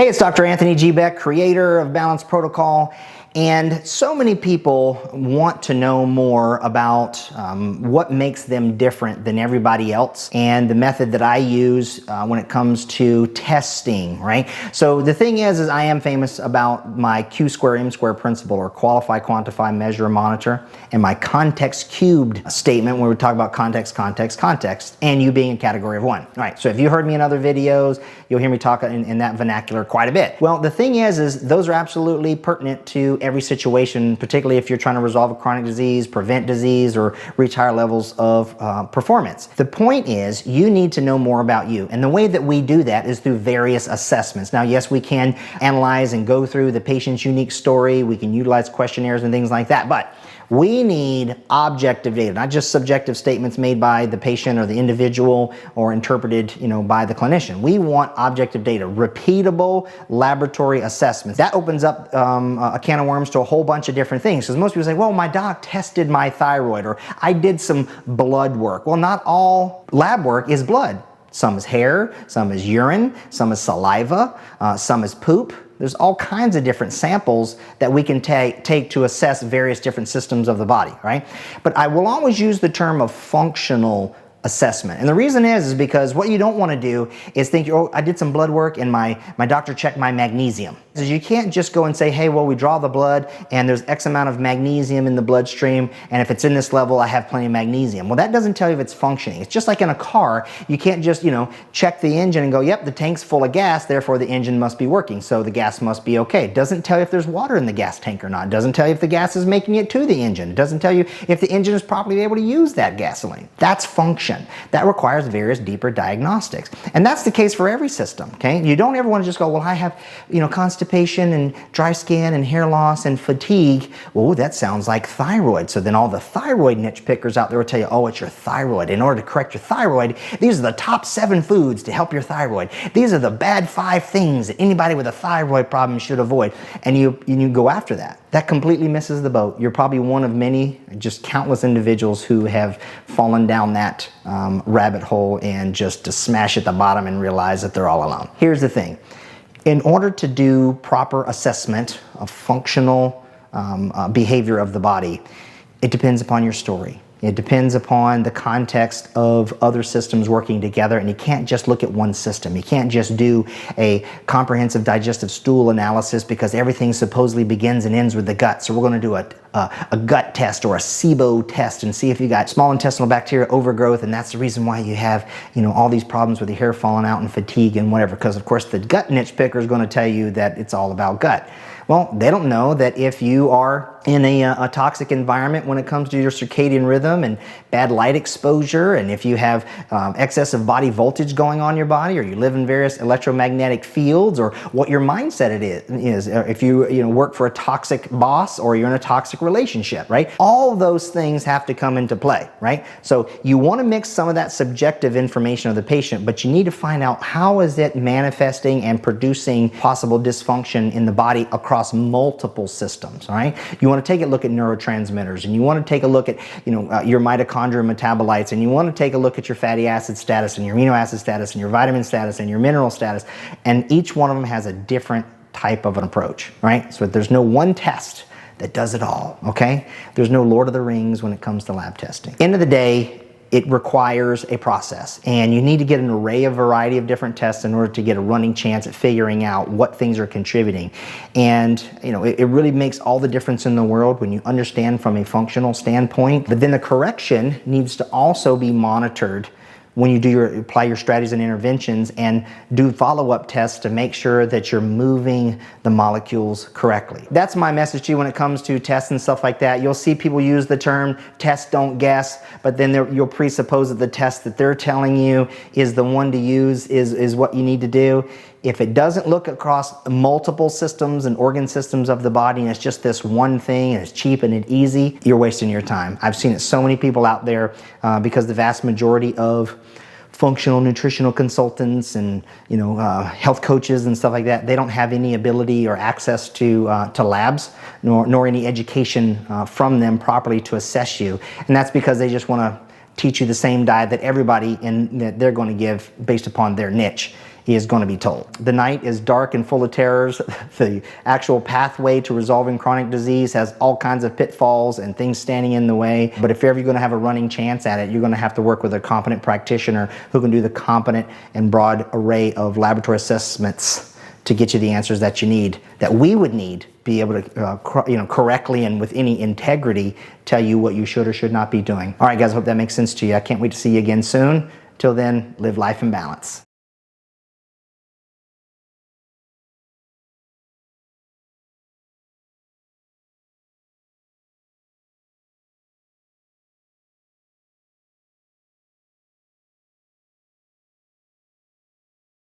Hey, it's Dr. Anthony G. Beck, creator of Balance Protocol. And so many people want to know more about what makes them different than everybody else and the method that I use when it comes to testing, right? So the thing is I am famous about my Q square M square principle, or qualify, quantify, measure, monitor, and my context cubed statement where we talk about context, context, context, and you being a category of one. All right, so if you heard me in other videos, you'll hear me talk in that vernacular quite a bit. Well, the thing is those are absolutely pertinent to every situation, particularly if you're trying to resolve a chronic disease, prevent disease, or reach higher levels of performance. The point is you need to know more about you. And the way that we do that is through various assessments. Now, yes, we can analyze and go through the patient's unique story. We can utilize questionnaires and things like that, but we need objective data, not just subjective statements made by the patient or the individual or interpreted, by the clinician. We want objective data, repeatable laboratory assessments. That opens up a can of worms to a whole bunch of different things, because most people say, well, my doc tested my thyroid, or I did some blood work. Well, not all lab work is blood. Some is hair, some is urine, some is saliva, some is poop. There's all kinds of different samples that we can take to assess various different systems of the body, right? But I will always use the term of functional assessment. And the reason is because what you don't want to do is think, oh, I did some blood work and my doctor checked my magnesium. So you can't just go and say, hey, well, we draw the blood and there's X amount of magnesium in the bloodstream, and if it's in this level, I have plenty of magnesium. Well, that doesn't tell you if it's functioning. It's just like in a car. You can't just, check the engine and go, yep, the tank's full of gas, therefore the engine must be working, so the gas must be okay. It doesn't tell you if there's water in the gas tank or not. It doesn't tell you if the gas is making it to the engine. It doesn't tell you if the engine is properly able to use that gasoline. That's function. That requires various deeper diagnostics. And that's the case for every system, okay? You don't ever want to just go, well, I have, constipation and dry skin and hair loss and fatigue. Well, that sounds like thyroid. So then all the thyroid niche pickers out there will tell you, oh, it's your thyroid. In order to correct your thyroid, these are the top 7 foods to help your thyroid. These are the bad 5 things that anybody with a thyroid problem should avoid. And you go after that. That completely misses the boat. You're probably one of many, just countless individuals who have fallen down that rabbit hole and just to smash at the bottom and realize that they're all alone. Here's the thing. In order to do proper assessment of functional behavior of the body, it depends upon your story. It depends upon the context of other systems working together, and you can't just look at one system. You can't just do a comprehensive digestive stool analysis because everything supposedly begins and ends with the gut. So we're going to do a gut test or a SIBO test and see if you got small intestinal bacteria overgrowth, and that's the reason why you have, all these problems with your hair falling out and fatigue and whatever, because of course the gut niche picker is going to tell you that it's all about gut. Well, they don't know that if you are in a toxic environment when it comes to your circadian rhythm and bad light exposure, and if you have excessive body voltage going on in your body, or you live in various electromagnetic fields, or what your mindset is if you work for a toxic boss or you're in a toxic relationship, right? All those things have to come into play, right? So you want to mix some of that subjective information of the patient, but you need to find out how is it manifesting and producing possible dysfunction in the body across multiple systems, all right? You want to take a look at neurotransmitters, and you want to take a look at, your mitochondrial metabolites, and you want to take a look at your fatty acid status and your amino acid status and your vitamin status and your mineral status, and each one of them has a different type of an approach, right? So there's no one test that does it all, okay? There's no Lord of the Rings when it comes to lab testing. End of the day, it requires a process, and you need to get an array of variety of different tests in order to get a running chance at figuring out what things are contributing. And it really makes all the difference in the world when you understand from a functional standpoint. But then the correction needs to also be monitored when you apply your strategies and interventions, and do follow-up tests to make sure that you're moving the molecules correctly. That's my message to you when it comes to tests and stuff like that. You'll see people use the term test, don't guess, but then you'll presuppose that the test that they're telling you is the one to use, is what you need to do. If it doesn't look across multiple systems and organ systems of the body, and it's just this one thing and it's cheap and it's easy, you're wasting your time. I've seen it so many people out there because the vast majority of functional nutritional consultants and health coaches and stuff like that, they don't have any ability or access to labs, nor any education from them properly to assess you, and that's because they just want to teach you the same diet that everybody that they're going to give based upon their niche he is going to be told. The night is dark and full of terrors. The actual pathway to resolving chronic disease has all kinds of pitfalls and things standing in the way. But if you're ever going to have a running chance at it, you're going to have to work with a competent practitioner who can do the competent and broad array of laboratory assessments to get you the answers that you need, that we would need, be able to correctly and with any integrity tell you what you should or should not be doing. All right, guys, I hope that makes sense to you. I can't wait to see you again soon. Till then, live life in balance.